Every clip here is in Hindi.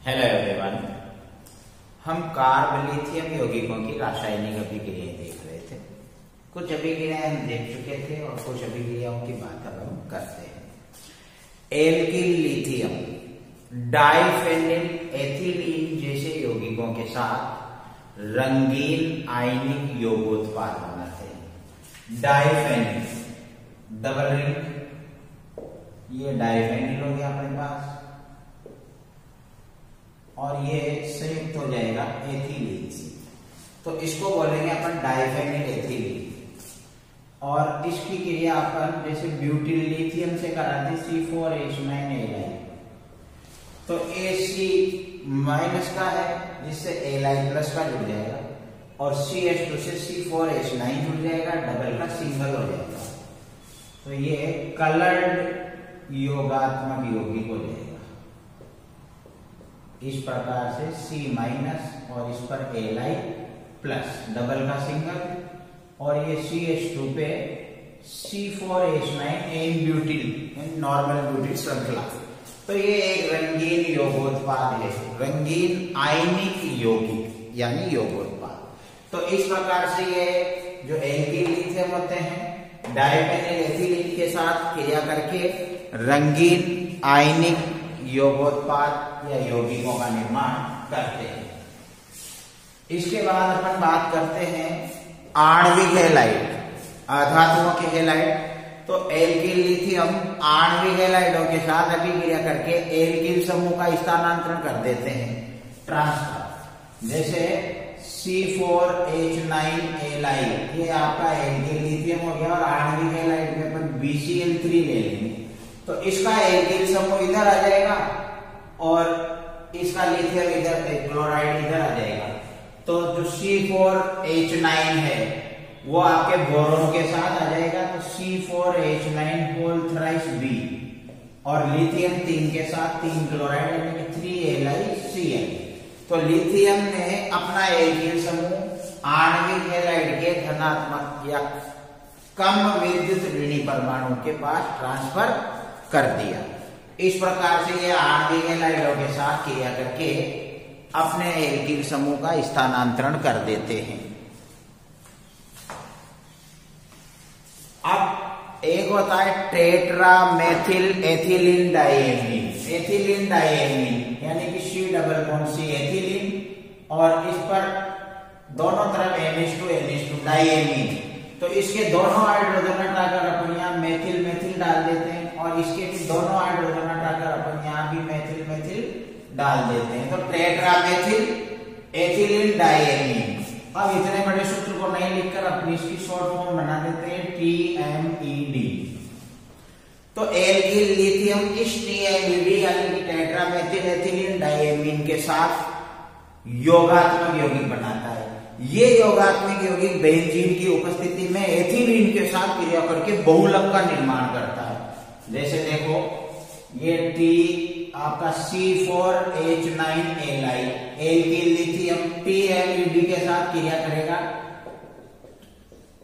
Hello everyone. हम कार्ब लिथियम यौगिकों की रासायनिक अभिक्रियाएं देख रहे थे। कुछ अभिक्रियाएं हम देख चुके थे और कुछ अभिक्रियाओं की बात अब हम करते हैं। एल्किल लिथियम डाइफेनिल एथिलीन जैसे यौगिकों के साथ रंगीन आयनिक यौगोत्पाद बनाते हैं। डाइफेनिल डबल रिंग, ये डाइफेनिल हो गया अपने पास, और ये संयुक्त हो जाएगा एथिलीन से, तो इसको बोलेंगे अपन डाइफेनिल एथिलीन। और इसकी क्रिया अपन जैसे ब्यूटिल लिथियम से कराते C4H9Li, तो Ac माइनस का है जिससे Li प्लस का जुड़ जाएगा, और CH2 से C4H9 जुड़ जाएगा, डबल का सिंगल हो जाएगा, तो ये कलर्ड योगात्मक यौगिक हो जाएगा। इस प्रकार से C माइनस और इस पर Li प्लस, डबल का सिंगल, और ये CH2 पे C4H9 N butyl normal butyl श्रृंखला, तो ये एक रंगीन यौगोत्पाद है, रंगीन आयनिक यौगिक यानी यौगोत्पाद। तो इस प्रकार से ये जो एल्किल लिथियम होते हैं डाइफेनिल एथिलीन के साथ क्रिया करके रंगीन आयनिक यौगोत्पाद या यौगिकों का निर्माण करते हैं। इसके बाद अपन बात करते हैं आणविक हैलाइड, अधातुओं के हैलाइड। तो एल्किल लिथियम आणविक हैलाइडों के साथ अभिक्रिया करके एल्किल समूह का स्थानांतरण कर देते हैं, ट्रांसफर। जैसे C4H9Li, ये आपका एल्किल लिथियम हो गया, और आणविक हैलाइड में अपन BCl3 ले लेंगे, तो इसका एल्किल समूह इधर आ जाएगा और इसका लिथियम इधर, क्लोराइड इधर आ जाएगा। तो जो C4H9 है वो आपके बोरोन के साथ आ जाएगा, तो C4H9 होल थ्राइस B, और लिथियम 3 के साथ 3 क्लोराइड यानी कि 3LiCl। तो लिथियम ने अपना एल्किल समूह आणविक हैलाइड के धनात्मक या कम विद्युत ऋणी परमाणु के पास ट्रांसफर कर दिया। इस प्रकार से ये आणविक हैलाइडों के साथ क्रिया करके अपने एल्किल समूह का स्थानांतरण कर देते हैं। अब एक होता है tetramethyl ethylene diamine, ethylene diamine यानी कि C≡C एथिलीन, और इस पर दोनों तरफ NH2 डाइएमीन, तो इसके दोनों हाइड्रोजन हटाकर अपन यहाँ मेथिल मेथिल डाल देते हैं, और इसके भी दोनों हाइड्रोजन हटाकर अपन यहाँ भी मेथिल मेथिल डाल देते हैं, तो टेट्रामेथिल एथिलीन डाइएमीन। अब इतने बड़े सूत्र को नहीं लिखकर अपनी इसकी शॉर्ट फॉर्म बना देते हैं TMED। तो एल्किल लिथियम इस TMED यानी कि टेट्रामेथिल एथिलीन डाइएमीन के साथ योगात्मक यौगिक बनाता है। ये योगात्मक यौगिक बेंजीन की उपस्थिति में एथिलीन के साथ क्रिया करके बहुलक का निर्माण करता है। जैसे देखो, ये T आपका C4H9Li एल्किल लिथियम TMED के साथ क्रिया करेगा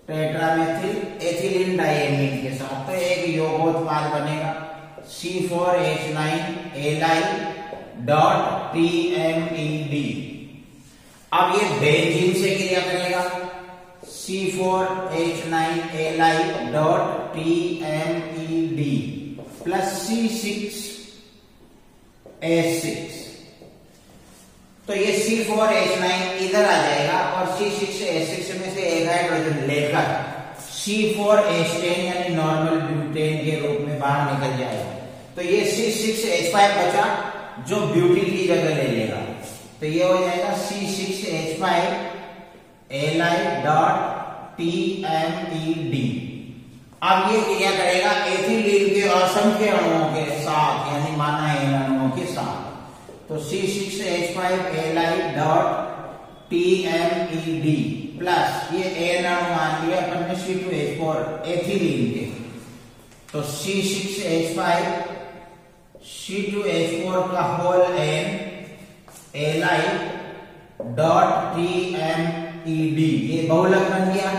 टेट्रामेथिल एथिलीन डाइएमीन के साथ, तो एक यौगोत्पाद बनेगा C4H9Li.TMED। अब ये बेंजीन से क्रिया करेगा C4H9Li.TMED प्लस C6H6, तो ये C4H9 इधर आ जाएगा, और C6H6 में से एक हाइड्रोजन लेकर C4H10 यानी नॉर्मल ब्यूटेन के रूप में बाहर निकल जाएगा। तो ये C6H5 बचा जो ब्यूटिल की जगह ले लेगा, तो ये हो जाएगा C6H5Li.TMED। अब ये क्रिया करेगा एथिलीन के असंख्य अणुओं के साथ यानी माना एन अणुओं के साथ, तो C6H5Li.TMED प्लस ये एन अणु मान लिया अपन ने C2H4 एथिलीन के, तो C6H5 का होल N Li.TMED, ये बहुलक बन गया।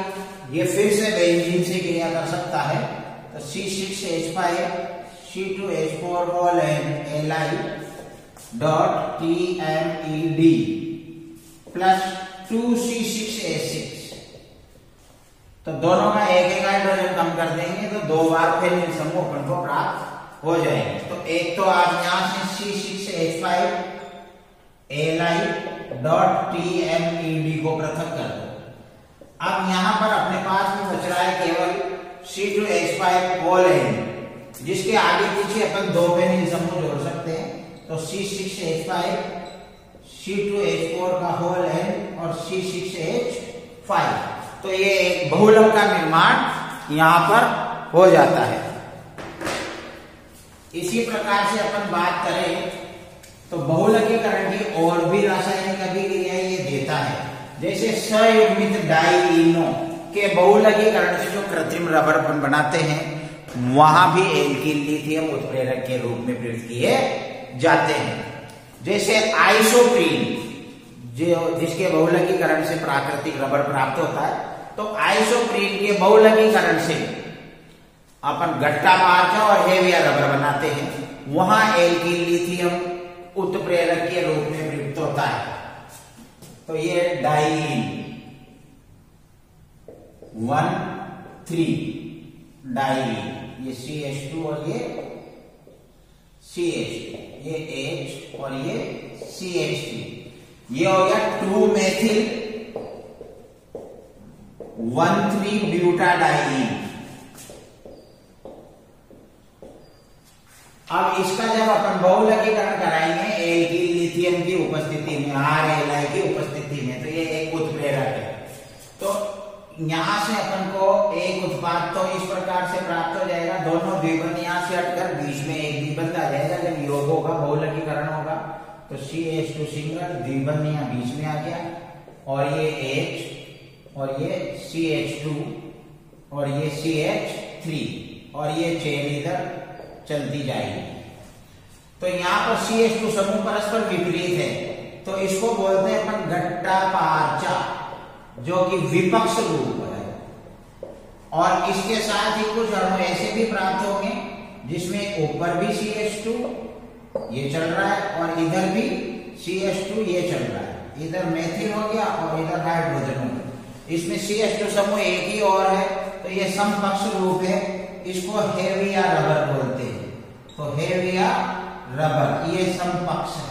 ये फिर से बेंजीन से क्रिया कर सकता है, तो C6H5 C2H4 whole N Li TMED plus 2C6H6। तो दोनों का एक एक हाइड्रोजन कम कर देंगे तो 2 बार फेनिल समूह अपन को प्राप्त हो जाएंगे। तो एक तो आप यहां से C6H5 Li.TMED को पृथक कर दो। अब यहां पर अपने पास में बच रहा है केवल C2H5 होल एंड, जिसके आगे पीछे अपन 2 फेनिल समूह जोड़ सकते हैं। तो C6H5 C2H4 का होल एंड और C6H5, तो ये एक बहुलक का निर्माण यहां पर हो जाता है। इसी प्रकार से अपन बात करें तो बहुलकीकरण की और भी रासायनिक अभिक्रिया ये देता है, जैसे संयुग्मित डाइइनो के बहुलकीकरण से जो कृत्रिम रबर अपन बनाते हैं वहां भी एल्किल लिथियम उत्प्रेरक के रूप में प्रयुक्त किए जाते हैं। जैसे आइसोप्रीन जिसके बहुलकीकरण से प्राकृतिक रबर प्राप्त होता है, तो आइसोप्रीन के बहुलकीकरण से अपन गट्टा मार्च और हेविया रबर बनाते हैं, वहां एल्किल लिथियम उत्प्रेरक के रूप में प्रयुक्त होता है। तो ये डाइईन 1,3 डाइईन, ये CH2 और ये CH2, ये H और ये CH3, ये हो गया 2-मेथिल 1,3-ब्यूटाडाइईन। अब इसका जब अपन बहुलकीकरण कराएंगे एल्किल लिथियम की उपस्थिति में, RLi की उपस्थिति में, तो ये एक उत्प्रेरक है। तो यहां से अपन को एक उत्पाद तो इस प्रकार से प्राप्त हो जाएगा, दोनों द्विबंध यहां से हटकर बीच में एक द्विबंध आ जाएगा। जब योग होगा, बहुलकीकरण होगा, तो CH2 सिंगल, द्विबंध यहां बीच में आ गया, और ये H और ये CH2 और ये CH3 और ये चेन इधर चलती जाएगी। तो यहां पर CH2 समूह परस्पर विपरीत है, तो इसको बोलते हैं अपन गट्टा पार्चा, जो कि विपक्ष रूप है। और इसके साथ ही कुछ अणु ऐसे भी प्राप्त होंगे जिसमें ऊपर भी CH2 ये चल रहा है और इधर भी CH2 ये चल रहा है, इधर मेथिल हो गया और इधर हाइड्रोजन हो गया। इसमें CH2 समूह एक ही और है, तो ये समपक्ष रूप है, इसको हेविया रबर बोलते हैं। तो हेविया रबर ये समपक्ष है।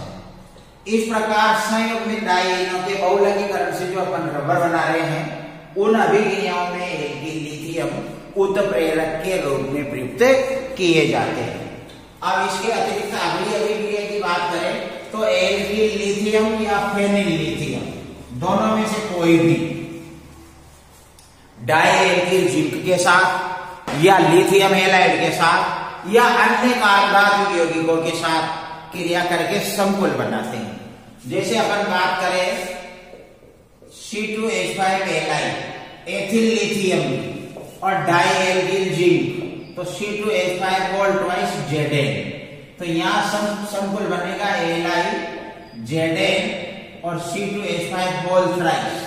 इस प्रकार संयुग्मित डाइईनों के बहुलकीकरण से जो अपन रबर बना रहे हैं, उन अभिक्रियाओं में एल्किल लिथियम उत्प्रेरक के रूप में प्रयुक्त किए जाते हैं। अब इसके अतिरिक्त अगली अभिक्रिया की बात करें तो एल्किल लिथियम या फेनिल लिथियम, दोनों में से कोई भी डाइएल्किल जिंक के साथ या लिथियम हैलाइड के साथ या अन्य कार्बोधातु यौगिकों के साथ क्रिया करके संकुल बनाते हैं। जैसे अपन बात करें C2H5 Li एथिल लिथियम और डाइएल्किल जिंक, तो C2H5 होल ट्वाइस Zn, तो यहां संकुल बनेगा Li Zn और C2H5 होल थ्राइस,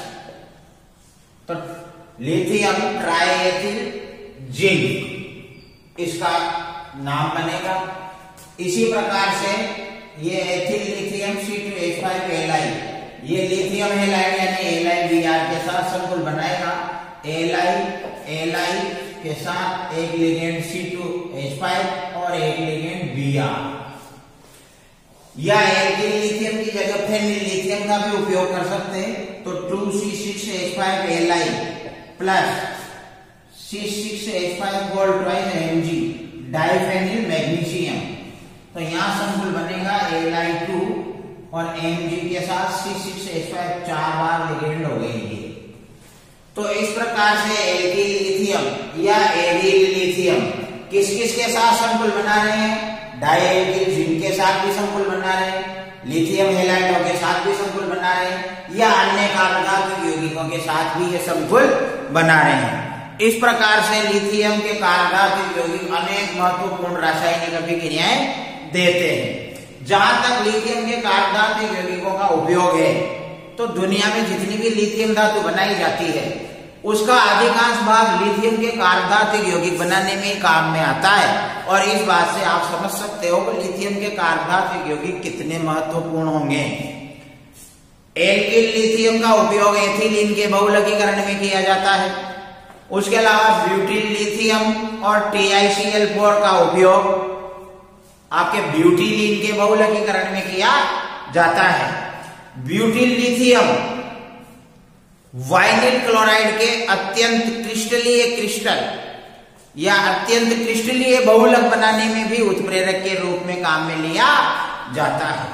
तो लिथियम ट्राइएथिल जिंक इसका नाम बनेगा। इसी प्रकार से ये एथिल लिथियम C2H5 Li, ये लिथियम हैलाइड यानी LiBr के साथ संकुल बनाएगा। Li के साथ एक लिगेंड C2H5 और एक लिगेंड Br, या एल्किल लिथियम की जगह फेनिल लिथियम का भी उपयोग कर सकते हैं। तो 2C6H5 Li plus C6H5 whole twice Mg diphenyl magnesium, तो यहां संकुल बनेगा Li2 और Mg के साथ C6H5 4 बार लिगेंड हो गई। तो इस प्रकार से एल्किल लिथियम या एडिल लिथियम किस किस के साथ संकुल बना रहे हैं? डाइएल्किल जिंक के साथ भी संकुल बना रहे हैं, लिथियम हैलाइडों के साथ भी संकुल बना रहे हैं, या अन्य कार्बोधातु यौगिकों के साथ भी ये संकुल बना रहे हैं। इस प्रकार से लिथियम के कार्बोधातु यौगिक अनेक महत्वपूर्ण रासायनिक अभिक्रियाएं देते हैं। जहां तक लिथियम के कार्बोधातु यौगिकों का उपयोग है, तो दुनिया में जितनी भी लिथियम धातु बनाई जाती है उसका अधिकांश भाग लिथियम के कार्बधातुक यौगिक बनाने में काम में आता है। और इस बात से आप समझ सकते हो कि लिथियम के कार्बधातुक यौगिक कितने महत्वपूर्ण होंगे। एल्किल लिथियम का उपयोग एथिलीन के बहुलकीकरण में किया जाता है। उसके अलावा ब्यूटिल लिथियम और TiCl4 का उपयोग आपके ब्यूटिलीन के बहुलकीकरण में किया जाता है। ब्यूटिल लिथियम वाइनिल क्लोराइड के अत्यंत क्रिस्टलीय क्रिस्टल या अत्यंत क्रिस्टलीय बहुलक बनाने में भी उत्प्रेरक के रूप में काम में लिया जाता है।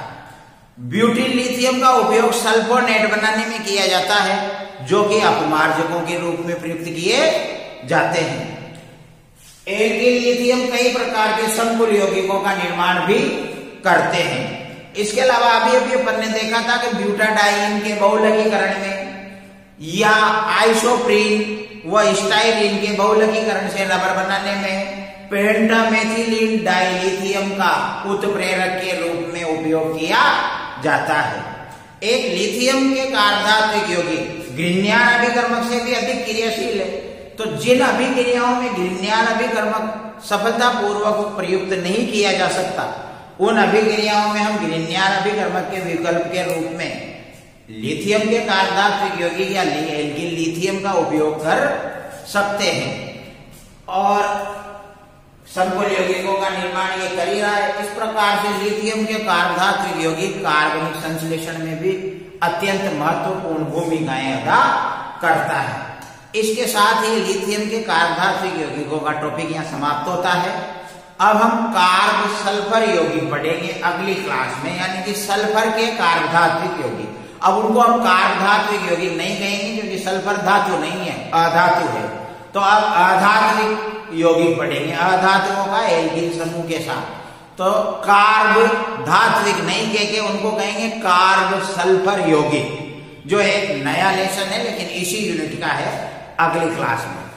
ब्यूटिल लिथियम का उपयोग सल्फोनेट बनाने में किया जाता है, जो कि अपमार्जकों के रूप में प्रयुक्त किए जाते हैं। एल्किल लिथियम कई प्रकार के संकुल यौगिकों का निर्माण भी करते हैं। इसके अलावा अभी अपन ने देखा था कि ब्यूटाडाइन के बहुलकीकरण में या आइसोप्रीन व स्टाइरीन के बहुलकीकरण से रबर बनाने में पेंटामेथिलीन डाइलिथियम का उत्प्रेरक के रूप में उपयोग किया जाता है। एक लिथियम के कार्बधातुक यौगिक घृण्यान अभिकर्मक से भी अधिक क्रियाशील है। तो जिन अभिक्रियाओं में घृण्यान अभिकर्मक सफलतापूर्वक प्रयुक्त नहीं किया जा सकता, उन अभिक्रियाओं में हम घृण्यान अभिकर्मक के विकल्प के रूप में लिथियम के कार्बधातुक यौगिक या एल्किल लिथियम का उपयोग कर सकते हैं। और संकुल यौगिकों का निर्माण ये कर ही रहा है। इस प्रकार से लिथियम के कार्बधातुक यौगिक कार्बनिक संश्लेषण में भी अत्यंत महत्वपूर्ण भूमिकाएं अदा करता है। इसके साथ ही लिथियम के कार्बधातुक यौगिकों का टॉपिक यहाँ समाप्त होता है। अब हम कार्ब सल्फर यौगिक पढ़ेंगे अगली क्लास में, यानी कि सल्फर के कार्बधातुक यौगिक। अब उनको हम कार्बधातुक यौगिक नहीं कहेंगे क्योंकि सल्फर धातु नहीं है, अधातु है। तो अब अधात्विक यौगिक पढ़ेंगे, अधातुओं का एल्किल समूह के साथ। तो कार्ब धात्विक नहीं कह के उनको कहेंगे कार्ब सल्फर यौगिक, जो एक नया लेसन है लेकिन इसी यूनिट का है, अगली क्लास में।